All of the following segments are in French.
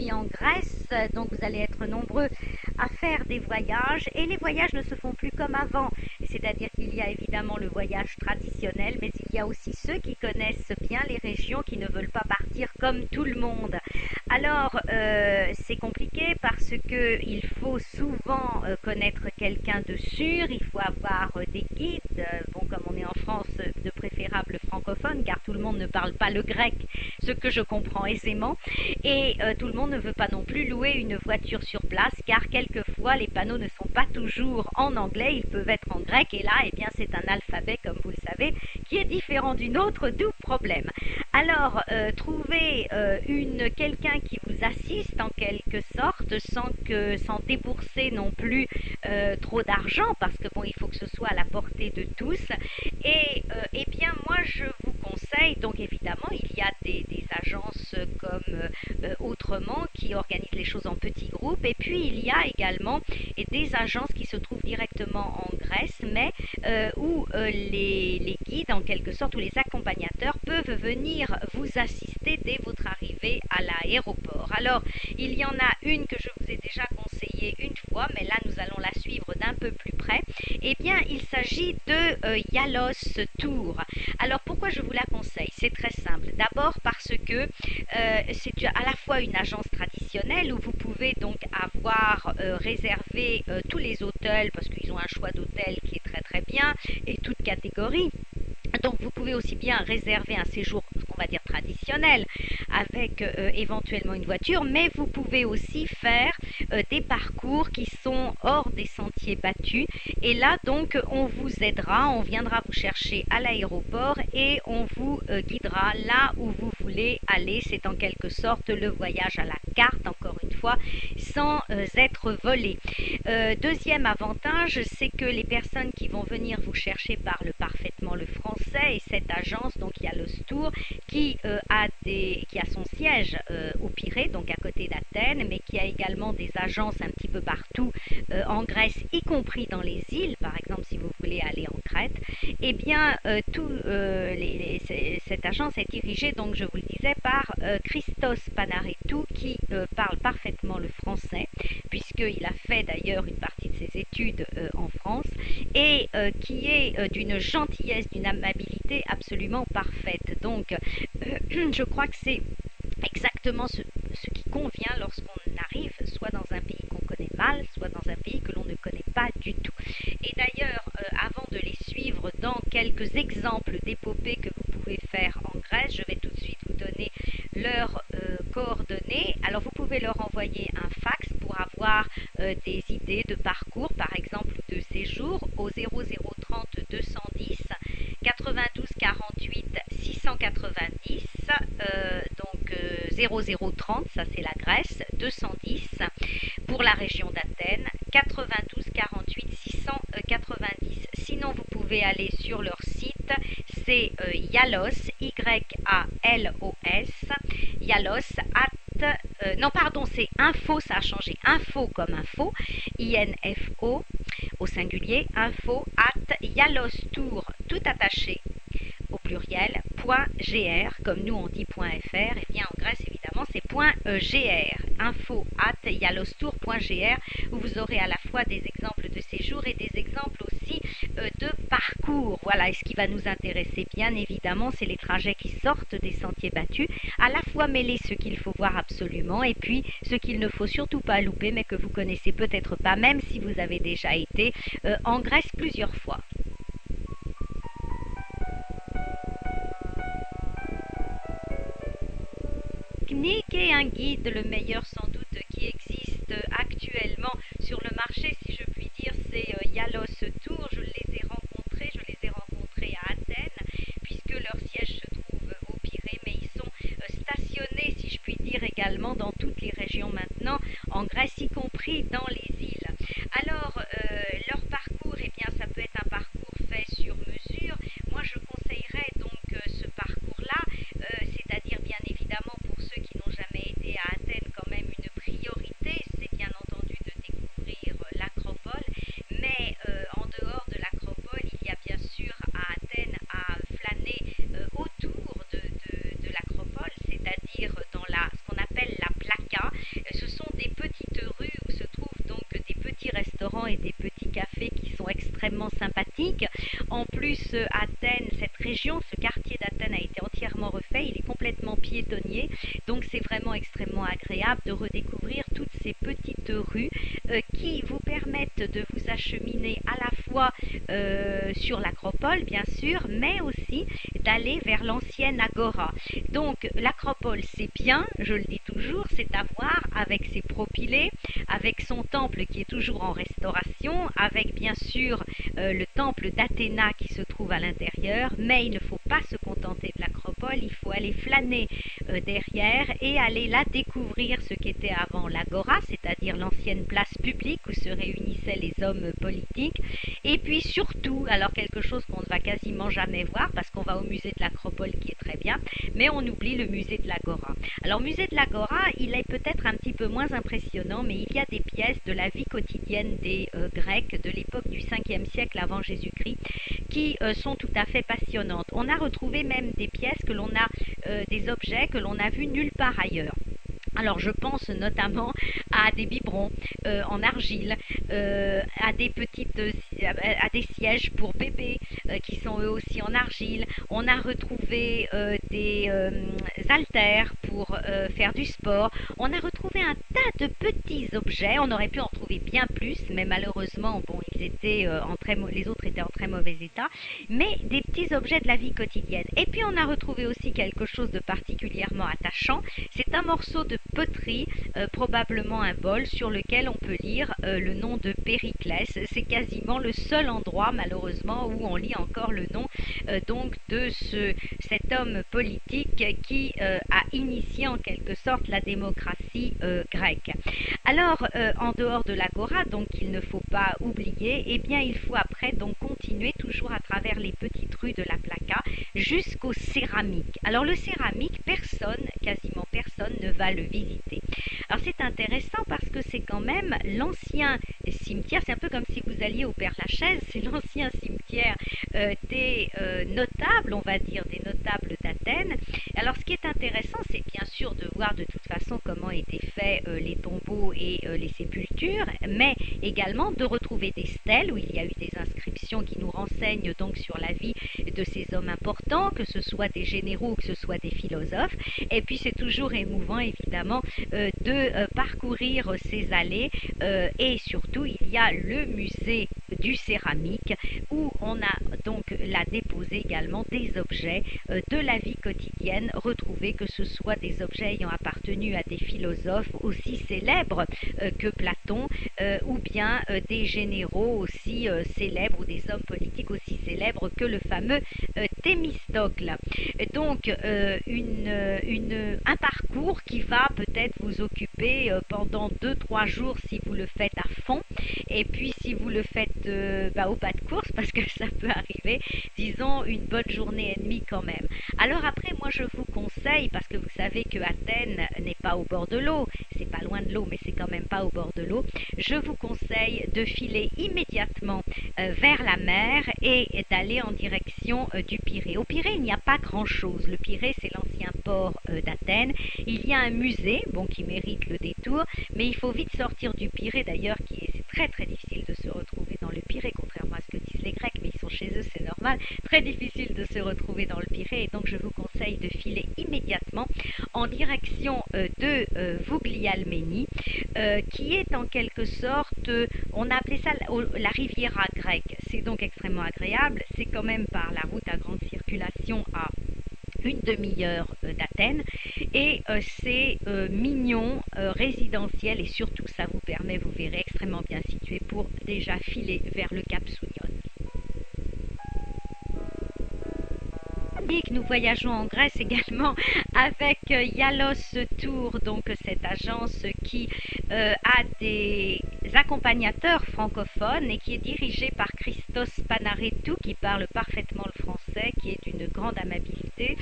suis en Grèce, donc vous allez être nombreux à faire des voyages et les voyages ne se font plus comme avant. C'est-à-dire qu'il y a évidemment le voyage traditionnel, mais il y a aussi ceux qui connaissent bien les régions qui ne veulent pas partir comme tout le monde. Alors c'est compliqué parce que il faut souvent connaître quelqu'un de sûr, il faut avoir des guides, bon comme on est en France, de préférable francophone car tout le monde ne parle pas le grec, ce que je comprends aisément, et tout le monde ne veut pas non plus louer une voiture sur place car quelquefois les panneaux ne sont pas toujours en anglais, ils peuvent être en grec et là eh bien c'est un alphabet comme vous le savez qui est différent d'une autre, d'où problème. Alors trouver quelqu'un qui vous assiste en quelque sorte sans débourser non plus trop d'argent parce que bon il faut que ce soit à la portée de tous et eh bien moi je vous conseille donc évidemment il y a des agences comme Autrement qui organisent les choses en petits groupes et puis il y a également des agences qui se trouvent directement en Grèce mais où les guides en quelque sorte ou les accompagnateurs peuvent venir vous assister dès votre arrivée à l'aéroport. Alors il y en a une que je vous ai déjà conseillée une fois mais là nous allons la suivre d'un peu plus près. Eh bien il s'agit de Yalos Tour. Alors pourquoi je vous la conseille? C'est très simple. D'abord parce que c'est à la fois une agence traditionnelle où vous pouvez donc avoir réservé tous les hôtels parce qu'ils ont un choix d'hôtels qui est très très bien et toute catégorie. Donc vous pouvez aussi bien réserver un séjour, on va dire traditionnel, avec éventuellement une voiture, mais vous pouvez aussi faire des parcours qui sont hors des sentiers battus. Et là donc on vous aidera, on viendra vous chercher à l'aéroport et on vous guidera là où vous voulez aller. C'est en quelque sorte le voyage à la carte, encore une fois, sans être volé. Deuxième avantage, c'est que les personnes qui vont venir vous chercher parlent parfaitement le français et cette agence, donc Yalos Tour, qui a son siège au Pirée, donc à côté d'Athènes, mais qui a également des agences un petit peu partout en Grèce, y compris dans les îles, par exemple si vous voulez aller en Crète, eh bien cette agence est dirigée, donc je vous le disais, par Christos Panaretou qui parle parfaitement le français, puisqu'il a fait d'ailleurs une partie de ses études en France, et qui est d'une gentillesse, d'une amabilité absolument parfaite. Donc je crois que c'est exactement ce qui convient lorsqu'on arrive soit dans un pays qu'on connaît mal, soit dans un pays que l'on ne connaît pas du tout. Et d'ailleurs, avant de les suivre dans quelques exemples d'épopées que vous pouvez faire en Grèce, je vais tout de suite vous donner leurs coordonnées. Alors vous pouvez leur envoyer un fax pour avoir des idées de parcours, par exemple de séjour, au 0030 210 92 48 690, donc 0030, ça c'est la Grèce, 210 pour la région d'Athènes, 92 48 690. Sinon vous pouvez aller sur leur site, c'est Yalos, Y-A-L-O-S, Yalos non pardon, c'est info, ça a changé, info comme info, I-N-F-O au singulier, info at Yalostour, tout attaché au pluriel, .gr, comme nous on dit .fr, et bien en Grèce évidemment c'est .gr, info at yalostour.gr, où vous aurez à la fois des exemples de séjour et des exemples aussi de parcours. Voilà, et ce qui va nous intéresser bien évidemment, c'est les trajets qui sortent des sentiers battus, à la fois mêler ce qu'il faut voir absolument et puis ce qu'il ne faut surtout pas louper, mais que vous connaissez peut-être pas, même si vous avez déjà été en Grèce plusieurs fois. Nick est un guide, le meilleur sans doute qui existe actuellement sur le marché, si je puis dire, c'est Yalos Tour. Je les ai rencontrés à Athènes, puisque leur siège se trouve au Pirée, mais ils sont stationnés, si je puis dire, également dans toutes les régions maintenant, en Grèce, y compris dans les îles. Alors, leur parcours, eh bien, ça peut être un parcours fait sur mesure. Moi, je conseillerais donc ce parcours-là, c'est-à-dire bien évidemment pour ceux qui n'ont jamais été à Athènes, quand même une priorité, c'est bien entendu de découvrir l'acropole, mais en dehors de l'acropole, il y a bien sûr à Athènes à flâner autour de l'acropole, c'est-à-dire dans ce qu'on appelle la Plaka. magnifique. En plus, Athènes, cette région, ce quartier d'Athènes a été entièrement refait, il est complètement piétonnier, donc c'est vraiment extrêmement agréable de redécouvrir toutes ces petites rues qui vous permettent de vous acheminer à la fois sur l'acropole bien sûr, mais aussi d'aller vers l'ancienne agora. Donc l'acropole c'est bien, je le dis toujours, c'est à voir avec ses propylées, avec son temple qui est toujours en restauration, avec bien sûr le temple d'Athéna qui se trouve à l'intérieur, mais il ne faut pas se contenter de l'acropole, il faut aller flâner derrière et aller là découvrir ce qu'était avant l'agora, c'est-à-dire l'ancienne place publique où se réunissaient les hommes politiques, et puis surtout, alors quelque chose qu'on ne va quasiment jamais voir parce qu'on va au musée de l'acropole qui est très bien, mais on oublie le musée de l'agora. Alors musée de l'agora, il est peut-être un petit peu moins impressionnant, mais il y a des pièces de la vie quotidienne des Grecs de l'époque du 5e siècle avant Jésus-Christ qui sont tout à fait passionnantes. On a retrouvé même des pièces que l'on a, des objets que l'on a vus nulle part ailleurs. Alors je pense notamment à des biberons en argile, à des sièges pour bébés qui sont eux aussi en argile. On a retrouvé des haltères pour faire du sport. On a retrouvé un tas de petits objets. On aurait pu en trouver bien plus, mais malheureusement, bon, ils étaient les autres étaient en très mauvais état. Mais des petits objets de la vie quotidienne. Et puis on a retrouvé aussi quelque chose de particulièrement attachant. C'est un morceau de poterie, probablement un bol sur lequel on peut lire le nom de Périclès. C'est quasiment le seul endroit malheureusement où on lit encore le nom donc de cet homme politique qui a initié en quelque sorte la démocratie grecque. Alors en dehors de l'agora, donc il ne faut pas oublier, eh bien il faut après donc continuer toujours à travers les petites rues de la Plaka jusqu'au céramique. Alors le céramique, quasiment personne ne va le visiter. Alors c'est intéressant parce que c'est quand même l'ancien cimetière, c'est un peu comme si vous alliez au Père-Lachaise, c'est l'ancien cimetière des notables, on va dire des notables d'Athènes. Alors ce qui est intéressant, c'est bien sûr de voir de toute façon comment étaient faits les tombeaux et les sépultures, mais également de retrouver des stèles où il y a eu des inscriptions qui nous renseignent donc sur la vie de ces hommes importants, que ce soit des généraux ou que ce soit des philosophes. Et puis c'est toujours émouvant évidemment de parcourir ces allées et surtout il y a le musée du céramique où on a donc là déposé également des objets de la vie quotidienne retrouvés, que ce soit des objets ayant appartenu à des philosophes aussi célèbres que Platon ou bien des généraux aussi célèbres ou des hommes politiques aussi célèbres que le fameux Thémistocle. Donc un parcours qui va peut-être vous occuper pendant 2-3 jours si vous le faites à fond, et puis si vous le faites au pas de course, parce que ça peut arriver, disons une bonne journée et demie quand même. Alors après, moi je vous conseille, parce que vous savez que Athènes n'est pas au bord de l'eau, c'est pas loin de l'eau, mais c'est quand même pas au bord de l'eau, je vous conseille de filer immédiatement vers la mer et d'aller en direction du Pirée. Au Pirée, il n'y a pas grand-chose. Le Pirée, c'est l'ancien port d'Athènes. Il y a un musée, bon, qui mérite le détour, mais il faut vite sortir du Pirée, d'ailleurs, c'est très très difficile de se retrouver dans le Pirée, contrairement à ce que disent les Grecs, mais ils sont chez eux, c'est normal. Très difficile de se retrouver dans le Pirée, et donc je vous conseille de filer immédiatement en direction de Vouglialménie, qui est en quelque sorte, on a appelé ça la Riviera grecque. C'est donc extrêmement agréable, c'est quand même par la route à grande circulation à une demi-heure d'Athènes, et c'est mignon, résidentiel, et surtout ça vous permet, vous verrez, extrêmement bien situé pour déjà filer vers le Cap Sounion. Nous voyageons en Grèce également avec Yalos Tour, donc cette agence qui a des accompagnateurs francophones et qui est dirigée par Christos Panaretou, qui parle parfaitement le français, qui est d'une grande amabilité,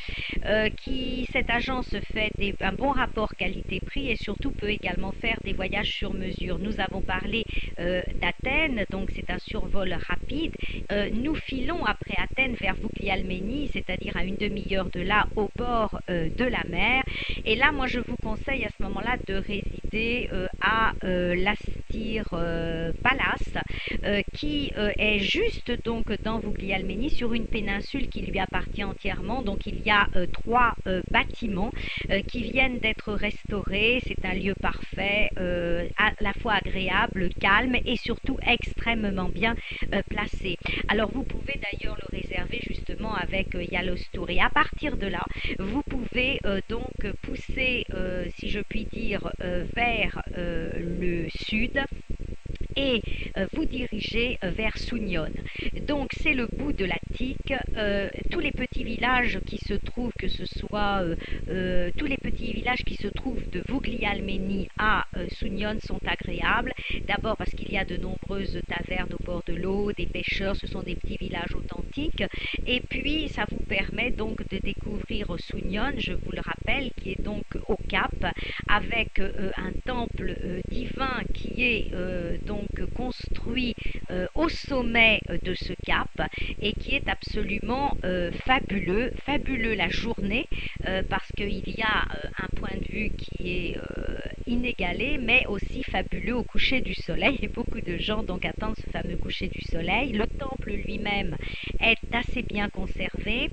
cette agence fait un bon rapport qualité-prix et surtout peut également faire des voyages sur mesure. Nous avons parlé d'Athènes, donc c'est un survol rapide. Nous filons après Athènes vers Vouglialménie, c'est-à-dire à une demi-heure de là, au bord de la mer. Et là, moi, je vous conseille à ce moment-là de résider à Satyr Palace, qui est juste donc dans Vouglialmeni, sur une péninsule qui lui appartient entièrement. Donc il y a trois bâtiments qui viennent d'être restaurés. C'est un lieu parfait, à la fois agréable, calme et surtout extrêmement bien placé. Alors vous pouvez d'ailleurs le réserver justement avec Yellowstour, et à partir de là vous pouvez donc pousser, si je puis dire, vers le sud et vous dirigez vers Sunyon. Donc c'est le bout de l'Attique. Tous les petits villages qui se trouvent, que ce soit tous les petits villages qui se trouvent de Vouglialmeni à Sunyon sont agréables. D'abord parce qu'il y a de nombreuses tavernes au bord de l'eau, des pêcheurs, ce sont des petits villages authentiques. Et puis ça vous permet donc de découvrir Sunyon, je vous le rappelle, qui est donc au Cap, avec un temple divin qui est donc construit au sommet de ce cap et qui est absolument fabuleux. Fabuleux la journée parce qu'il y a un point de vue qui est inégalé, mais aussi fabuleux au coucher du soleil, et beaucoup de gens donc attendent ce fameux coucher du soleil. Le temple lui-même est assez bien conservé.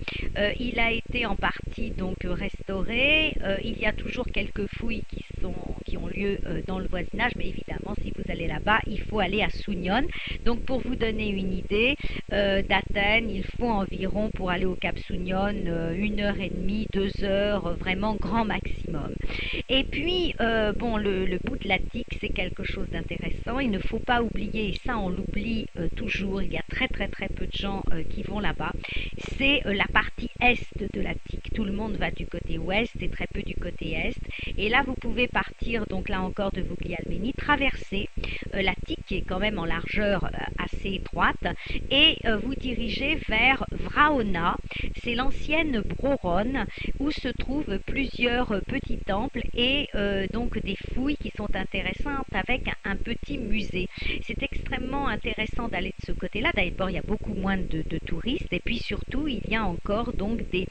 Il a été en partie donc restauré. Il y a toujours quelques fouilles qui ont lieu dans le voisinage, mais évidemment si vous allez là-bas il faut aller à Sunyon. Donc pour vous donner une idée, d'Athènes il faut environ, pour aller au Cap Sunyon, 1h30, 2 heures, vraiment grand maximum. Et puis bon, le bout de l'Attique, c'est quelque chose d'intéressant. Il ne faut pas oublier, et ça on l'oublie toujours, il y a très peu de gens qui vont là-bas, c'est la partie est de l'Attique. Tout le monde va du côté ouest et très peu du côté est. Et là vous pouvez partir, donc là encore de Vouglialmeni, traverser l'Attique qui est quand même en largeur assez étroite, et vous dirigez vers Vraona. C'est l'ancienne Broronne où se trouvent plusieurs petits temples et donc des fouilles qui sont intéressantes, avec un petit musée. C'est extrêmement intéressant d'aller de ce côté-là. D'abord il y a beaucoup moins de touristes, et puis surtout il y a encore donc des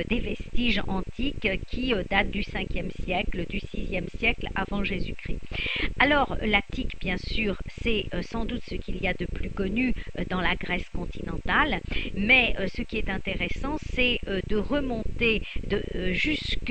vestiges antiques qui datent du 5e siècle, du 6e siècle avant Jésus-Christ. Alors l'Attique, bien sûr, c'est sans doute ce qu'il y a de plus connu dans la Grèce continentale, mais ce qui est intéressant, c'est de remonter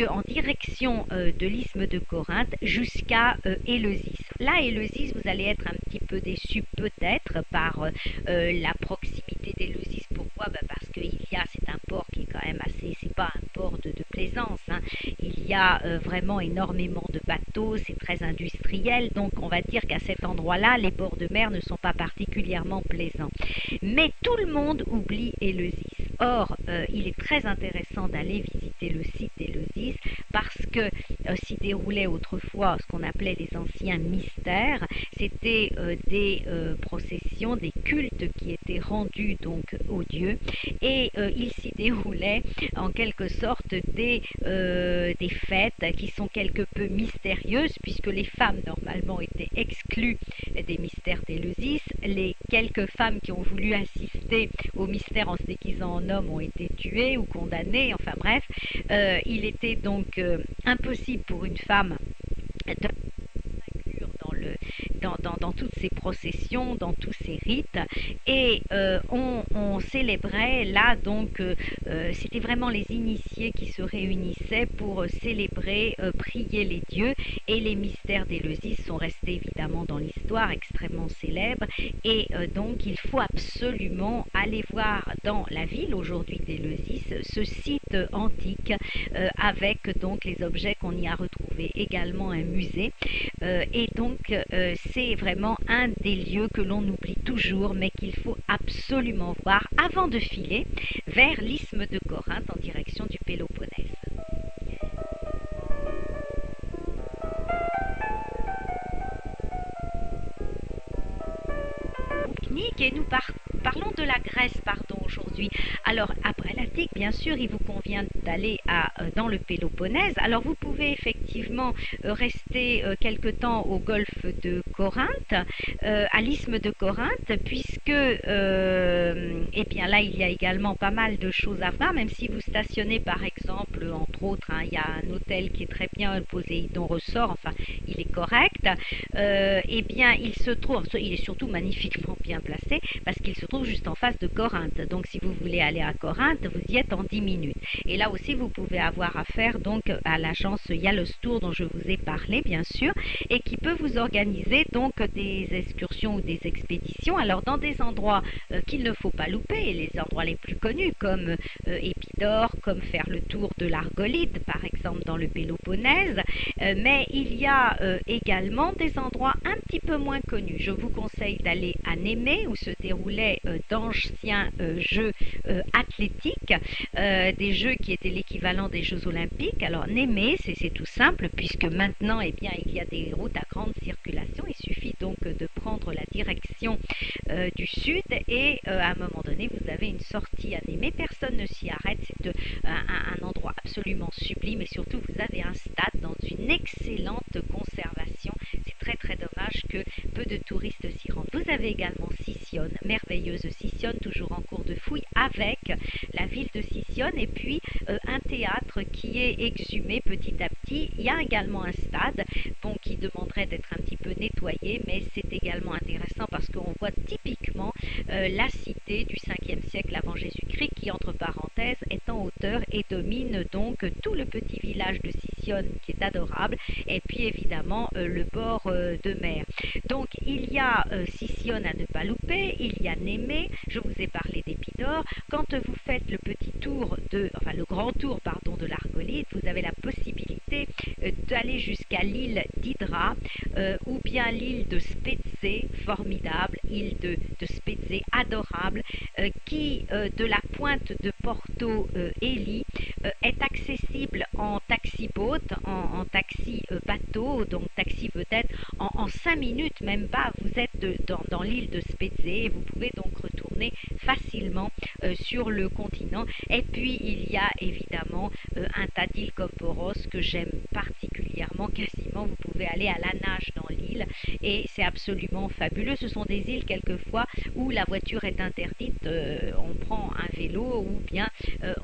en direction de l'isthme de Corinthe jusqu'à Éleusis. Là, Éleusis, vous allez être un petit peu déçu peut-être par la proximité d'Éleusis. Pourquoi? Parce que c'est un port qui est quand même assez, c'est pas un port de plaisance, hein. Il y a vraiment énormément de bateaux, c'est très industriel, donc on va dire qu'à cet endroit-là, les bords de mer ne sont pas particulièrement plaisants. Mais tout le monde oublie Éleusis. Or, il est très intéressant d'aller visiter le site d'Éleusis parce que s'y déroulait autrefois ce qu'on appelait les anciens mystères. C'était des processions, des cultes qui étaient rendus donc aux dieux, et il s'y déroulait en quelque sorte des fêtes qui sont quelque peu mystérieuses, puisque les femmes normalement étaient exclues des mystères d'Éleusis. Les quelques femmes qui ont voulu assister au mystère en se déguisant en homme ont été tuées ou condamnées, enfin bref, il était donc impossible pour une femme de dans toutes ces processions, dans tous ces rites, et on célébrait là donc, c'était vraiment les initiés qui se réunissaient pour célébrer, prier les dieux, et les mystères d'Éleusis sont restés évidemment dans l'histoire, extrêmement célèbres, et donc il faut absolument aller voir dans la ville aujourd'hui d'Éleusis ce site antique avec donc les objets qu'on y a retrouvés, également un musée, et donc c'est vraiment un des lieux que l'on oublie toujours, mais qu'il faut absolument voir avant de filer vers l'isthme de Corinthe en direction du Péloponnèse. Et nous parlons de la Grèce, pardon, aujourd'hui. Alors, après l'Attique, bien sûr, il vous convient d'aller dans le Péloponnèse. Alors, vous pouvez effectivement rester quelque temps au golfe de Corinthe, à l'isthme de Corinthe, puisque, eh bien là, il y a également pas mal de choses à voir, même si vous stationnez, par exemple, entre autres, hein, il y a un hôtel qui est très bien, le Poséidon Ressort, enfin, il est correct. Eh bien, il est surtout magnifiquement bien placé, parce qu'il se trouve juste en face de Corinthe. Donc, si vous voulez aller à Corinthe, vous y êtes en 10 minutes. Et là aussi, vous pouvez avoir affaire donc à l'agence Yalos Tour dont je vous ai parlé, bien sûr, et qui peut vous organiser donc des excursions ou des expéditions. Alors, dans des endroits qu'il ne faut pas louper, les endroits les plus connus comme Épidore, comme faire le tour de l'Argolide, par exemple dans le Péloponnèse, mais il y a également des endroits un petit peu moins connus. Je vous conseille d'aller à Némée où se déroulaient d'anciens jeux athlétiques, des jeux qui étaient l'équivalent des Jeux olympiques. Alors Némée, c'est tout simple puisque maintenant eh bien, il y a des routes à grande circulation. Il suffit donc de prendre la direction du sud et à un moment donné vous avez une sortie à Némée. Personne ne s'y arrête, c'est un endroit absolument sublime et surtout vous avez un stade dans une excellente conservation. C'est très très dommage que peu de touristes s'y rendent. Vous avez également Sicyone, merveilleuse Sicyone, toujours en cours de fouille avec la ville de Sicyone et puis un théâtre qui est exhumé petit à petit. Il y a également un stade bon, qui demanderait d'être un petit peu nettoyé, mais c'est également intéressant parce qu'on voit typiquement la cité du 5e siècle avant Jésus-Christ qui, entre parenthèses, est en hauteur et domine donc tout le petit village de Sicyone qui est adorable et puis évidemment le bord de mer. Donc il y a Sicyone à ne pas louper, il y a Némée, je vous ai parlé d'Épidore. Quand vous faites le petit tour le grand tour pardon de l'Argolide, vous avez la possibilité d'aller jusqu'à l'île d'Hydra ou bien l'île de Spétsé, formidable, île de Spétsé, adorable, qui de la pointe de Porto Heli est accessible en taxi-boat, en taxi bateau, donc taxi vedette, en 5 minutes, même pas, vous êtes dans l'île de Spétsé et vous pouvez donc retourner facilement sur le continent. Et puis il y a évidemment un tas d'îles comme Poros que j'aime particulièrement, quasiment vous pouvez aller à la nage dans l'île et c'est absolument fabuleux. Ce sont des îles quelquefois où la voiture est interdite, on prend un vélo ou bien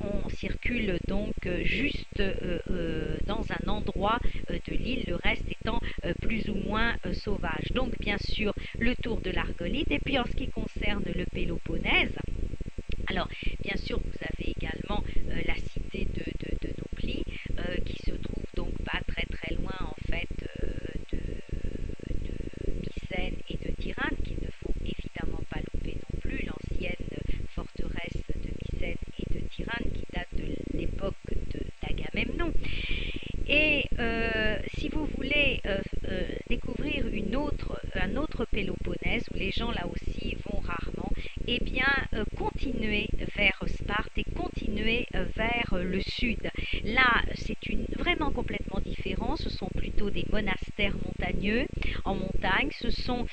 on circule donc juste dans un endroit de l'île, le reste étant plus ou moins sauvage. Donc bien sûr le tour de l'Argolide et puis en ce qui concerne le Péloponnèse, alors bien sûr vous avez également la cité de Nauplie qui se trouve donc pas très très loin en fait de Mycène et de Tyrane, qu'il ne faut évidemment pas louper non plus, l'ancienne forteresse de Mycène et de Tyrane qui date de l'époque d'Agamemnon. Et si vous voulez découvrir un autre Péloponnèse où les gens là aussi vont rarement, eh bien continuez vers Sparte et continuez vers le sud. Là, c'est vraiment complètement différent. Ce sont plutôt des monastères montagneux en montagne. Ce sont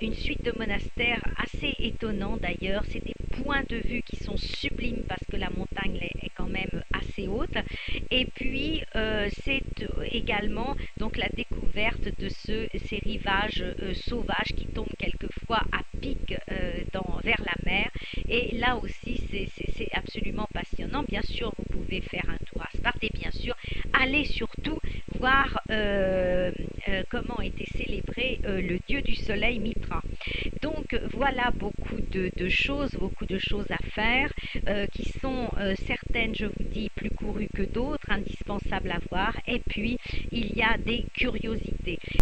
une suite de monastères assez étonnants d'ailleurs. C'est des points de vue qui sont sublimes parce que la montagne est quand même assez haute. Et puis c'est également donc la découverte de ces rivages sauvages qui tombent quelquefois à pic vers la mer. Et là aussi c'est absolument passionnant. Bien sûr vous pouvez faire un tour à Sparte et bien sûr allez surtout voir comment était célébré le dieu du soleil Mitra. Donc voilà beaucoup de choses à faire qui sont certaines, je vous dis, plus courues que d'autres, indispensables à voir. Et puis il y a des curiosités.